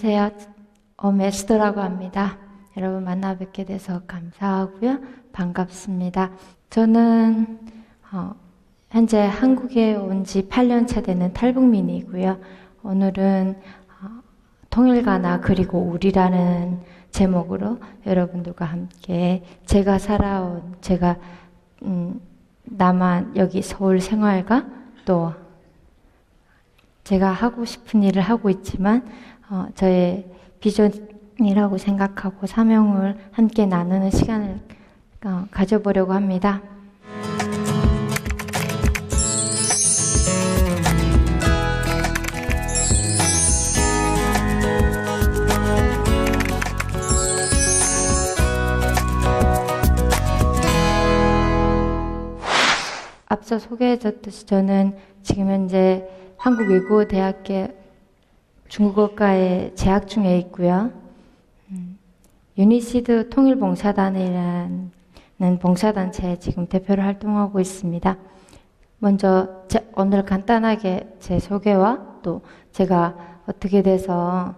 안녕하세요. 에스더라고 합니다. 여러분 만나 뵙게 돼서 감사하고요. 반갑습니다. 저는 현재 한국에 온 지 8년 차 되는 탈북민이고요. 오늘은 통일가나 그리고 우리라는 제목으로 여러분들과 함께 제가 남한 여기 서울 생활과 또 제가 하고 싶은 일을 하고 있지만 저의 비전이라고 생각하고 사명을 함께 나누는 시간을 가져보려고 합니다. 앞서 소개해줬듯이 저는 지금 현재 한국외국어대학교 중국어과에 재학 중에 있고요. 유니시드 통일봉사단이라는 봉사단체에 지금 대표로 활동하고 있습니다. 먼저 오늘 간단하게 제 소개와 또 제가 어떻게 돼서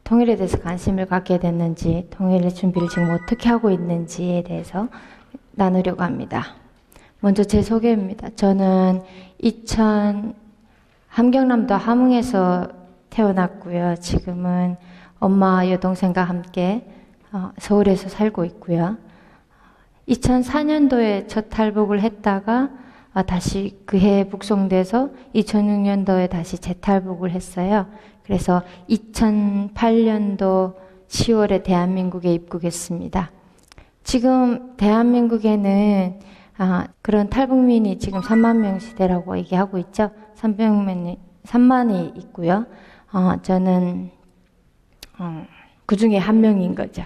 통일에 대해서 관심을 갖게 됐는지, 통일의 준비를 지금 어떻게 하고 있는지에 대해서 나누려고 합니다. 먼저 제 소개입니다. 저는 함경남도 함흥에서 태어났고요. 지금은 엄마 여동생과 함께 서울에서 살고 있고요. 2004년도에 첫 탈북을 했다가 다시 그해 북송돼서 2006년도에 다시 재탈북을 했어요. 그래서 2008년도 10월에 대한민국에 입국했습니다. 지금 대한민국에는 그런 탈북민이 지금 3만 명 시대라고 얘기하고 있죠. 3만이 있고요. 저는 그 중에 한 명인 거죠.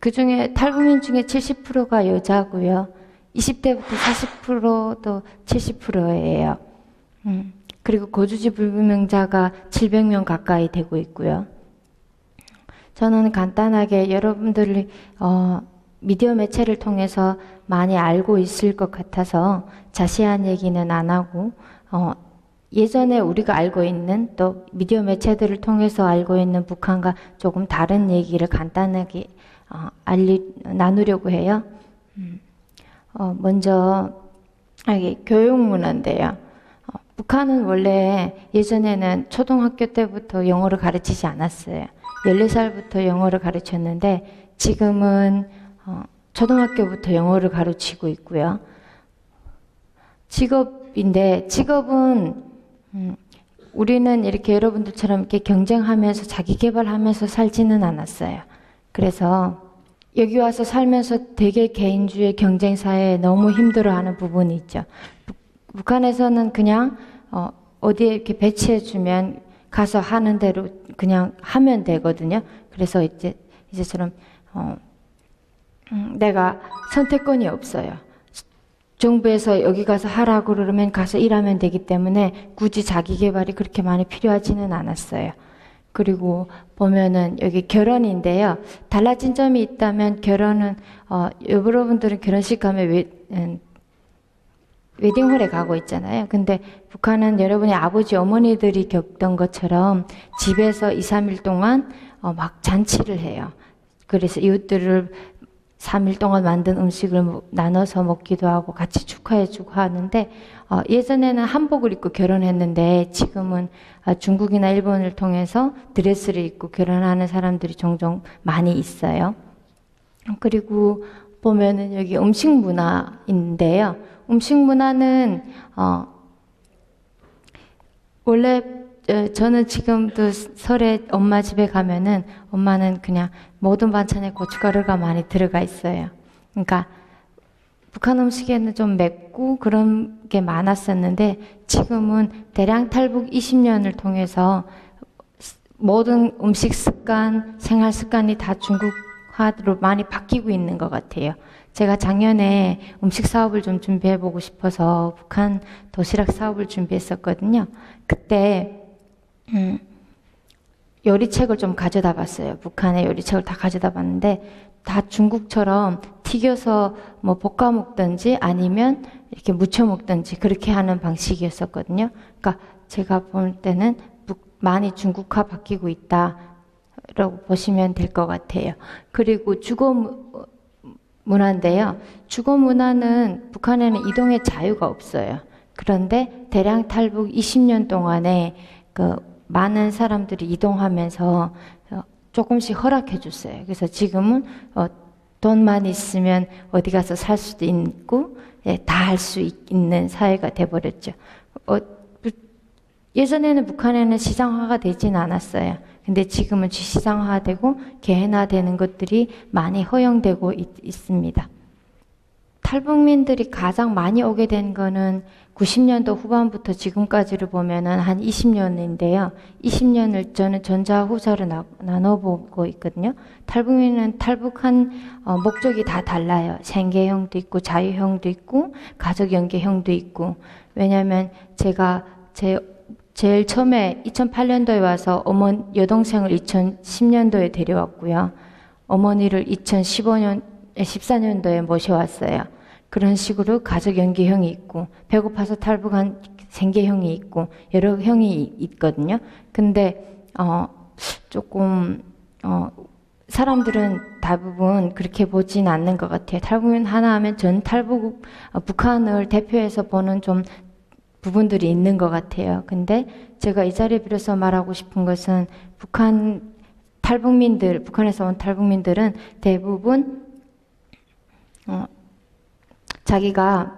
그 중에 탈북민 중에 70%가 여자고요. 20대부터 40%도 70%예요. 그리고 거주지 불분명자가 700명 가까이 되고 있고요. 저는 간단하게 여러분들이 미디어 매체를 통해서 많이 알고 있을 것 같아서 자세한 얘기는 안 하고 예전에 우리가 알고 있는 또 미디어 매체들을 통해서 알고 있는 북한과 조금 다른 얘기를 간단하게 나누려고 해요. 먼저 교육 문화인데요. 북한은 원래 예전에는 초등학교 때부터 영어를 가르치지 않았어요. 14살부터 영어를 가르쳤는데 지금은 초등학교부터 영어를 가르치고 있고요. 직업은 우리는 이렇게 여러분들처럼 이렇게 경쟁하면서 자기 개발하면서 살지는 않았어요. 그래서 여기 와서 살면서 되게 개인주의 경쟁사회에 너무 힘들어하는 부분이 있죠. 북한에서는 그냥 어디에 이렇게 배치해주면 가서 하는 대로 그냥 하면 되거든요. 그래서 이제처럼 내가 선택권이 없어요. 정부에서 여기 가서 하라고 그러면 가서 일하면 되기 때문에 굳이 자기 개발이 그렇게 많이 필요하지는 않았어요. 그리고 보면은 여기 결혼인데요. 달라진 점이 있다면 결혼은 여러분들은 결혼식 가면 웨딩홀에 가고 있잖아요. 근데 북한은 여러분의 아버지 어머니들이 겪던 것처럼 집에서 2, 3일 동안 막 잔치를 해요. 그래서 이웃들을 3일 동안 만든 음식을 나눠서 먹기도 하고 같이 축하해주고 하는데 예전에는 한복을 입고 결혼했는데 지금은 중국이나 일본을 통해서 드레스를 입고 결혼하는 사람들이 종종 많이 있어요. 그리고 보면은 여기 음식 문화인데요. 음식 문화는 원래 저는 지금도 설에 엄마 집에 가면은 엄마는 그냥 모든 반찬에 고춧가루가 많이 들어가 있어요. 그러니까 북한 음식에는 좀 맵고 그런 게 많았었는데 지금은 대량 탈북 20년을 통해서 모든 음식 습관, 생활 습관이 다 중국화로 많이 바뀌고 있는 것 같아요. 제가 작년에 음식 사업을 좀 준비해보고 싶어서 북한 도시락 사업을 준비했었거든요. 그때 요리책을 좀 가져다 봤어요. 북한의 요리책을 다 가져다 봤는데 다 중국처럼 튀겨서 뭐 볶아 먹든지 아니면 이렇게 무쳐 먹든지 그렇게 하는 방식이었었거든요. 그러니까 제가 볼 때는 많이 중국화 바뀌고 있다라고 보시면 될 것 같아요. 그리고 주거 문화인데요. 주거 문화는 북한에는 이동의 자유가 없어요. 그런데 대량 탈북 20년 동안에 그 많은 사람들이 이동하면서 조금씩 허락해 줬어요. 그래서 지금은 돈만 있으면 어디 가서 살 수도 있고 다 할 수 있는 사회가 돼버렸죠. 예전에는 북한에는 시장화가 되진 않았어요. 근데 지금은 시장화되고 개인화되는 것들이 많이 허용되고 있습니다. 탈북민들이 가장 많이 오게 된 거는 90년도 후반부터 지금까지를 보면은 한 20년인데요. 20년을 저는 전자 후자로 나눠보고 있거든요. 탈북민은 탈북한 목적이 다 달라요. 생계형도 있고 자유형도 있고 가족연계형도 있고. 왜냐하면 제가 제일 처음에 2008년도에 와서 여동생을 2010년도에 데려왔고요. 어머니를 14년도에 모셔왔어요. 그런 식으로 가족연계형이 있고 배고파서 탈북한 생계형이 있고 여러 형이 있거든요. 근데 사람들은 대부분 그렇게 보진 않는 것 같아요. 탈북민 하나 하면 전 탈북 북한을 대표해서 보는 좀 부분들이 있는 것 같아요. 근데 제가 이 자리에 빌어서 말하고 싶은 것은 북한에서 온 탈북민들은 대부분 자기가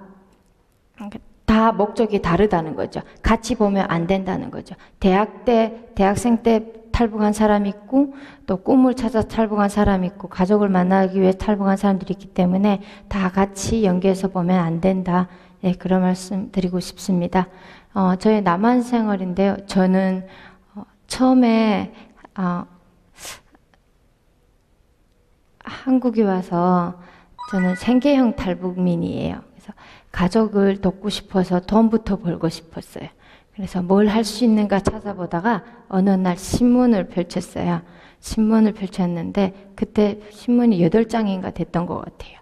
다 목적이 다르다는 거죠. 같이 보면 안 된다는 거죠. 대학생 때 탈북한 사람이 있고 또 꿈을 찾아 탈북한 사람이 있고 가족을 만나기 위해 탈북한 사람들이 있기 때문에 다 같이 연계해서 보면 안 된다. 네, 그런 말씀 드리고 싶습니다. 저의 남한 생활인데요. 저는 처음에 한국에 와서 저는 생계형 탈북민이에요. 그래서 가족을 돕고 싶어서 돈부터 벌고 싶었어요. 그래서 뭘 할 수 있는가 찾아보다가 어느 날 신문을 펼쳤어요. 신문을 펼쳤는데 그때 신문이 8장인가 됐던 것 같아요.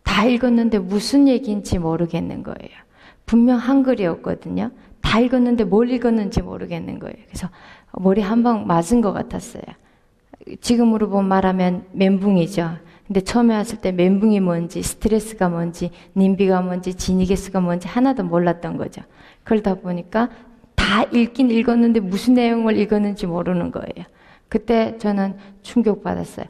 다 읽었는데 무슨 얘기인지 모르겠는 거예요. 분명 한글이었거든요. 다 읽었는데 뭘 읽었는지 모르겠는 거예요. 그래서 머리 한 방 맞은 것 같았어요. 지금으로 말하면 멘붕이죠. 근데 처음에 왔을 때 멘붕이 뭔지, 스트레스가 뭔지, 님비가 뭔지, 지니게스가 뭔지 하나도 몰랐던 거죠. 그러다 보니까 다 읽긴 읽었는데 무슨 내용을 읽었는지 모르는 거예요. 그때 저는 충격받았어요.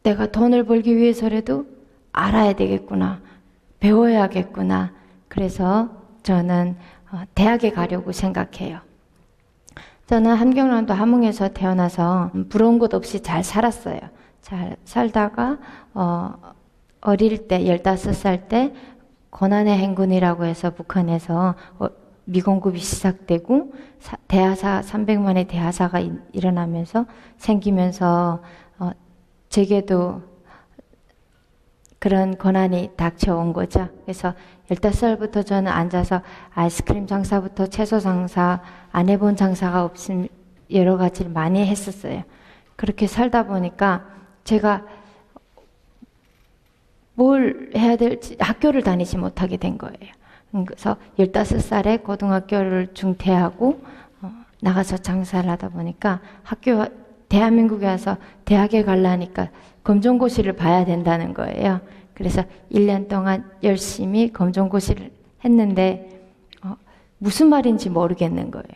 내가 돈을 벌기 위해서라도 알아야 되겠구나. 배워야겠구나. 그래서 저는 대학에 가려고 생각해요. 저는 함경남도 함흥에서 태어나서 부러운 것 없이 잘 살았어요. 잘 살다가 어릴 때 15살 때 고난의 행군이라고 해서 북한에서 미공급이 시작되고 대하사 300만의 대하사가 일어나면서 생기면서 제게도 그런 고난이 닥쳐온 거죠. 그래서 15살부터 저는 앉아서 아이스크림 장사부터 채소 장사, 안 해본 장사가 없음 여러 가지를 많이 했었어요. 그렇게 살다 보니까 제가 뭘 해야 될지 학교를 다니지 못하게 된 거예요. 그래서 15살에 고등학교를 중퇴하고 나가서 장사를 하다 보니까 대한민국에 와서 대학에 가려니까 검정고시를 봐야 된다는 거예요. 그래서 1년 동안 열심히 검정고시를 했는데 무슨 말인지 모르겠는 거예요.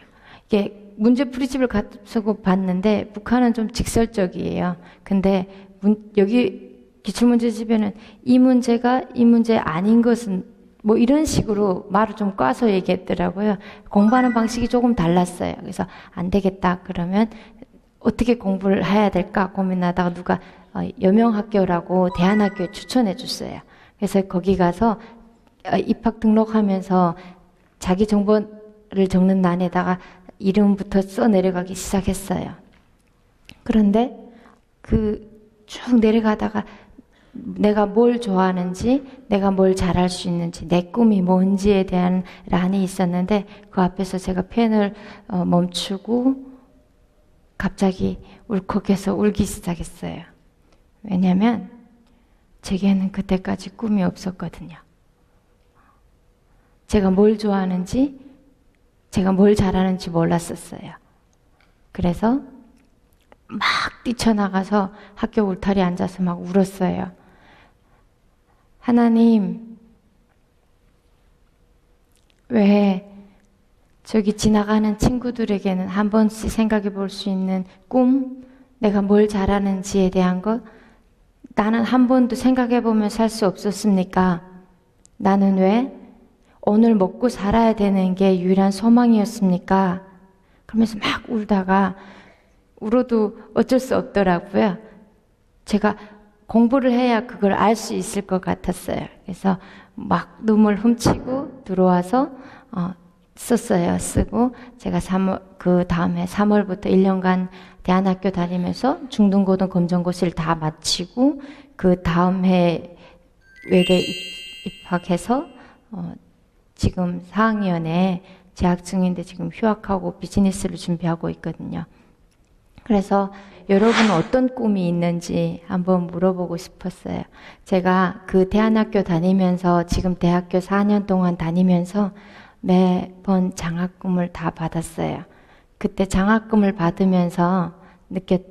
이게 문제 풀이집을 가서 봤는데 북한은 좀 직설적이에요. 근데 여기 기출문제집에는 이 문제가 이 문제 아닌 것은 뭐 이런 식으로 말을 좀 꽈서 얘기했더라고요. 공부하는 방식이 조금 달랐어요. 그래서 안 되겠다 그러면 어떻게 공부를 해야 될까 고민하다가 누가 여명학교라고 대안학교에 추천해 줬어요. 그래서 거기 가서 입학 등록하면서 자기 정보를 적는 란에다가 이름부터 써 내려가기 시작했어요. 그런데 쭉 내려가다가 내가 뭘 좋아하는지, 내가 뭘 잘할 수 있는지, 내 꿈이 뭔지에 대한 란이 있었는데 그 앞에서 제가 펜을 멈추고 갑자기 울컥해서 울기 시작했어요. 왜냐면 제게는 그때까지 꿈이 없었거든요. 제가 뭘 좋아하는지, 제가 뭘 잘하는지 몰랐었어요. 그래서 막 뛰쳐나가서 학교 울타리에 앉아서 막 울었어요. 하나님, 왜 저기 지나가는 친구들에게는 한 번씩 생각해 볼 수 있는 꿈, 내가 뭘 잘하는지에 대한 것, 나는 한 번도 생각해 보면 살 수 없었습니까? 나는 왜 오늘 먹고 살아야 되는 게 유일한 소망이었습니까? 그러면서 막 울다가 울어도 어쩔 수 없더라고요. 제가 공부를 해야 그걸 알 수 있을 것 같았어요. 그래서 막 눈물 훔치고 들어와서 썼어요. 쓰고 제가 그 다음에 3월부터 1년간 대안학교 다니면서 중등고등 검정고시를 다 마치고 그 다음 해 외대 입학해서 지금 4학년에 재학 중인데 지금 휴학하고 비즈니스를 준비하고 있거든요. 그래서 여러분은 어떤 꿈이 있는지 한번 물어보고 싶었어요. 제가 그 대안학교 다니면서 지금 대학교 4년 동안 다니면서 매번 장학금을 다 받았어요. 그때 장학금을 받으면서 이렇게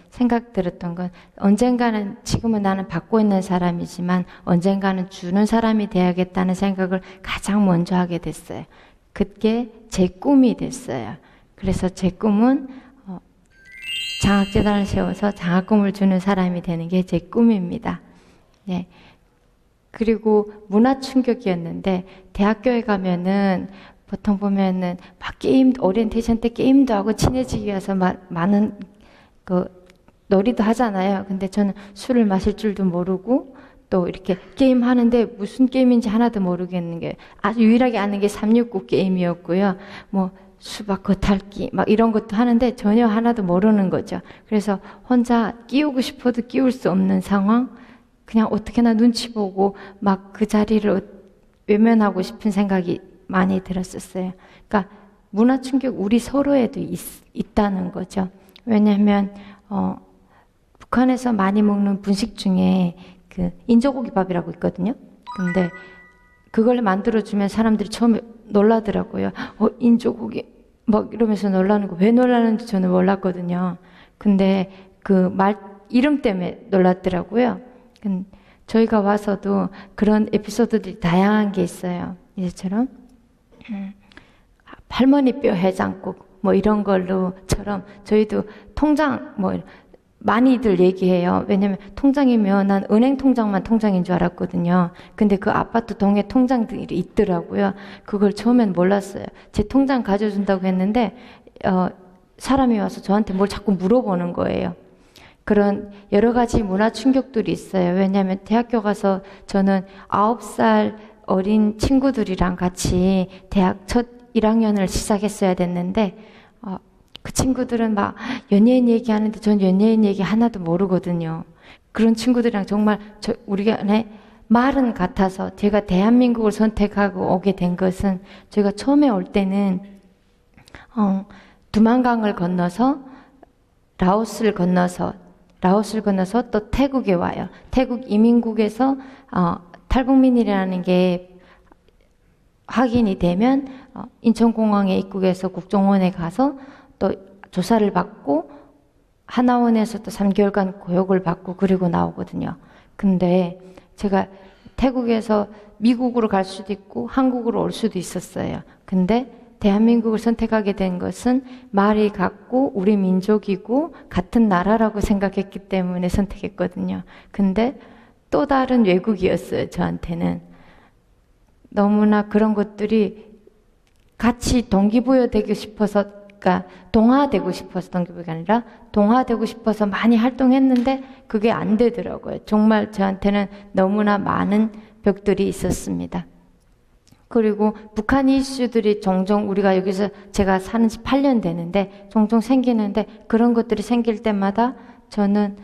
생각 들었던 건 언젠가는 지금은 나는 받고 있는 사람이지만 언젠가는 주는 사람이 돼야겠다는 생각을 가장 먼저 하게 됐어요. 그게 제 꿈이 됐어요. 그래서 제 꿈은 장학재단을 세워서 장학금을 주는 사람이 되는 게 제 꿈입니다. 네. 그리고 문화 충격이었는데 대학교에 가면은 보통 보면은 막 오리엔테이션 때 게임도 하고 친해지기 위해서 많은 놀이도 하잖아요. 근데 저는 술을 마실 줄도 모르고 또 이렇게 게임 하는데 무슨 게임인지 하나도 모르겠는 게 아주 유일하게 아는 게 369 게임이었고요. 뭐 수박 겉핥기 막 이런 것도 하는데 전혀 하나도 모르는 거죠. 그래서 혼자 끼우고 싶어도 끼울 수 없는 상황. 그냥 어떻게나 눈치 보고 막 그 자리를 외면하고 싶은 생각이 많이 들었었어요. 그러니까 문화 충격 우리 서로에도 있다는 거죠. 왜냐하면 북한에서 많이 먹는 분식 중에 그 인조고기밥이라고 있거든요. 근데 그걸 만들어주면 사람들이 처음에 놀라더라고요. 인조고기 막 이러면서 놀라는 거 왜 놀라는지 저는 몰랐거든요. 근데 그 말 이름 때문에 놀랐더라고요. 저희가 와서도 그런 에피소드들이 다양한 게 있어요. 이제처럼 할머니 뼈 해장국 뭐 이런 걸로처럼 저희도 통장 뭐 많이들 얘기해요. 왜냐면 통장이면 난 은행 통장만 통장인 줄 알았거든요. 근데 그 아파트 동에 통장들이 있더라고요. 그걸 처음엔 몰랐어요. 제 통장 가져준다고 했는데 사람이 와서 저한테 뭘 자꾸 물어보는 거예요. 그런 여러 가지 문화 충격들이 있어요. 왜냐하면 대학교 가서 저는 9살 어린 친구들이랑 같이 대학 첫 1학년을 시작했어야 됐는데 그 친구들은 막 연예인 얘기하는데 전 연예인 얘기 하나도 모르거든요. 그런 친구들이랑 정말 우리가 말은 같아서 제가 대한민국을 선택하고 오게 된 것은 제가 처음에 올 때는 두만강을 건너서 라오스를 건너서 또 태국에 와요. 태국 이민국에서 탈북민이라는 게 확인이 되면 인천공항에 입국해서 국정원에 가서 또 조사를 받고 하나원에서 또 3개월간 교육을 받고 그리고 나오거든요. 근데 제가 태국에서 미국으로 갈 수도 있고 한국으로 올 수도 있었어요. 근데 대한민국을 선택하게 된 것은 말이 같고 우리 민족이고 같은 나라라고 생각했기 때문에 선택했거든요. 근데 또 다른 외국이었어요, 저한테는. 너무나 그런 것들이 같이 동기부여되고 싶어서, 그러니까 동화되고 싶어서 동기부여가 아니라 동화되고 싶어서 많이 활동했는데 그게 안 되더라고요. 정말 저한테는 너무나 많은 벽들이 있었습니다. 그리고 북한 이슈들이 종종 우리가 여기서 제가 사는 지 8년 되는데 종종 생기는데 그런 것들이 생길 때마다 저는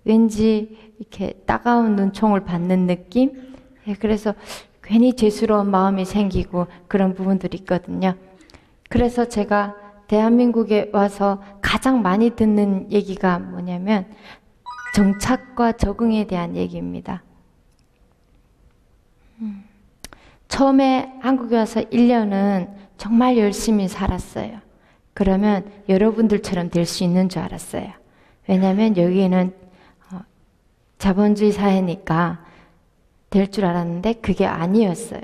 왠지 이렇게 따가운 눈총을 받는 느낌? 그래서 괜히 죄스러운 마음이 생기고 그런 부분들이 있거든요. 그래서 제가 대한민국에 와서 가장 많이 듣는 얘기가 뭐냐면 정착과 적응에 대한 얘기입니다. 처음에 한국에 와서 1년은 정말 열심히 살았어요. 그러면 여러분들처럼 될 수 있는 줄 알았어요. 왜냐하면 여기는 자본주의 사회니까 될 줄 알았는데 그게 아니었어요.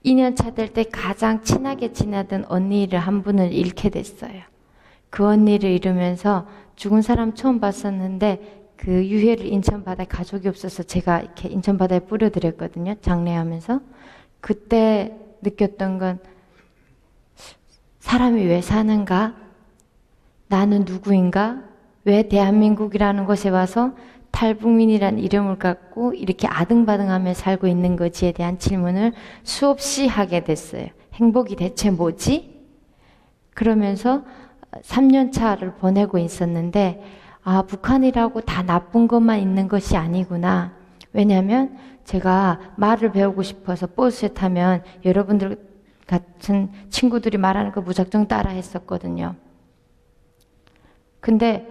2년 차 될 때 가장 친하게 지내던 언니를 한 분을 잃게 됐어요. 그 언니를 잃으면서 죽은 사람 처음 봤었는데 그 유해를 인천바다에 가족이 없어서 제가 이렇게 인천바다에 뿌려드렸거든요. 장례하면서. 그때 느꼈던 건 사람이 왜 사는가? 나는 누구인가? 왜 대한민국이라는 곳에 와서 탈북민이라는 이름을 갖고 이렇게 아등바등하며 살고 있는 거지에 대한 질문을 수없이 하게 됐어요. 행복이 대체 뭐지? 그러면서 3년 차를 보내고 있었는데 아, 북한이라고 다 나쁜 것만 있는 것이 아니구나. 왜냐하면 제가 말을 배우고 싶어서 버스에 타면 여러분들 같은 친구들이 말하는 거 무작정 따라 했었거든요. 근데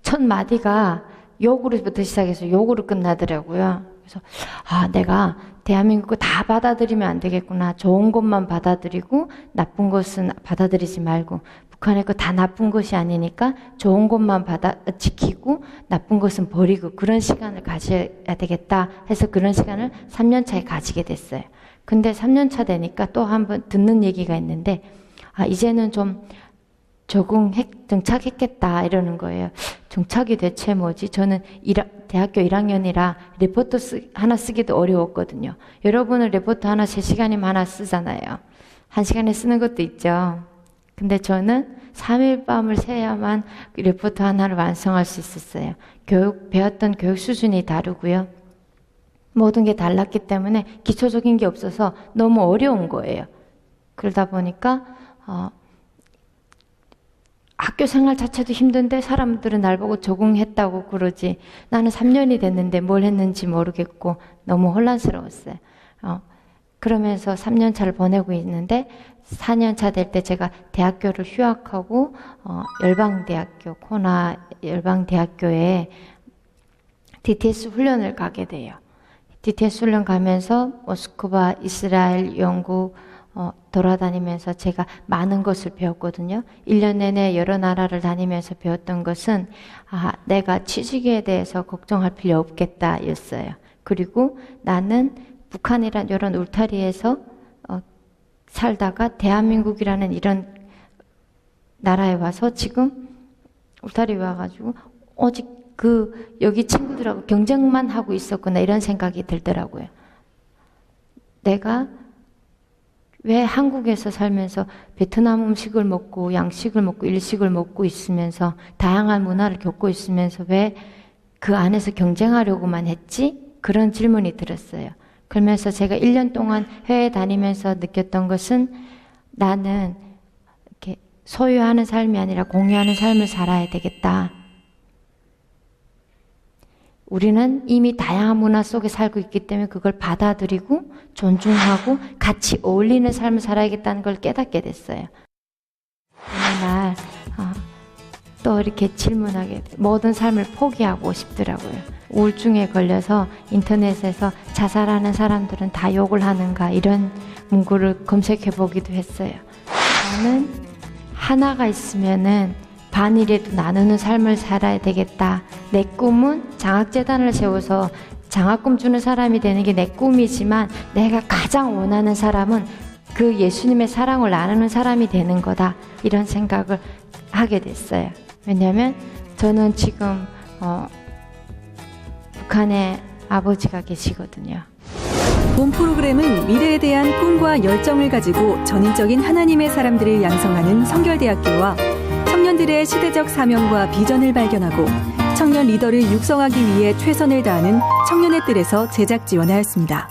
첫 마디가 욕으로부터 시작해서 욕으로 끝나더라고요. 그래서 아, 내가 대한민국을 다 받아들이면 안 되겠구나. 좋은 것만 받아들이고 나쁜 것은 받아들이지 말고 북한의 거 다 나쁜 것이 아니니까 좋은 것만 지키고 나쁜 것은 버리고 그런 시간을 가져야 되겠다 해서 그런 시간을 3년 차에 가지게 됐어요. 근데 3년 차 되니까 또 한 번 듣는 얘기가 있는데 아, 이제는 좀 정착했겠다 이러는 거예요. 정착이 대체 뭐지? 저는 대학교 1학년이라 레포트 하나 쓰기도 어려웠거든요. 여러분은 레포트 하나 3시간이면 하나 쓰잖아요. 1시간에 쓰는 것도 있죠. 근데 저는 3일 밤을 새야만 레포트 하나를 완성할 수 있었어요. 배웠던 교육 수준이 다르고요. 모든 게 달랐기 때문에 기초적인 게 없어서 너무 어려운 거예요. 그러다 보니까 학교 생활 자체도 힘든데 사람들은 날 보고 적응했다고 그러지 나는 3년이 됐는데 뭘 했는지 모르겠고 너무 혼란스러웠어요. 그러면서 3년 차를 보내고 있는데 4년 차 될 때 제가 대학교를 휴학하고 열방대학교 코나 열방대학교에 DTS 훈련을 가게 돼요. DTS 훈련 가면서 모스크바, 이스라엘, 영국 돌아다니면서 제가 많은 것을 배웠거든요. 1년 내내 여러 나라를 다니면서 배웠던 것은 내가 취직에 대해서 걱정할 필요 없겠다 였어요. 그리고 나는 북한이란 이런 울타리에서 살다가 대한민국이라는 이런 나라에 와서 지금 울타리에 와가지고 오직 여기 친구들하고 경쟁만 하고 있었구나 이런 생각이 들더라고요. 내가 왜 한국에서 살면서 베트남 음식을 먹고 양식을 먹고 일식을 먹고 있으면서 다양한 문화를 겪고 있으면서 왜 그 안에서 경쟁하려고만 했지? 그런 질문이 들었어요. 그러면서 제가 1년 동안 해외에 다니면서 느꼈던 것은 나는 이렇게 소유하는 삶이 아니라 공유하는 삶을 살아야 되겠다. 우리는 이미 다양한 문화 속에 살고 있기 때문에 그걸 받아들이고 존중하고 같이 어울리는 삶을 살아야겠다는 걸 깨닫게 됐어요. 어느 날 또 이렇게 질문하게 모든 삶을 포기하고 싶더라고요. 우울증에 걸려서 인터넷에서 자살하는 사람들은 다 욕을 하는가 이런 문구를 검색해 보기도 했어요. 나는 하나가 있으면은 반이라도 나누는 삶을 살아야 되겠다. 내 꿈은 장학재단을 세워서 장학금 주는 사람이 되는 게 내 꿈이지만 내가 가장 원하는 사람은 그 예수님의 사랑을 나누는 사람이 되는 거다. 이런 생각을 하게 됐어요. 왜냐하면 저는 지금 북한에 아버지가 계시거든요. 본 프로그램은 미래에 대한 꿈과 열정을 가지고 전인적인 하나님의 사람들을 양성하는 성결대학교와 청년들의 시대적 사명과 비전을 발견하고 청년 리더를 육성하기 위해 최선을 다하는 청년의 뜰에서 제작 지원하였습니다.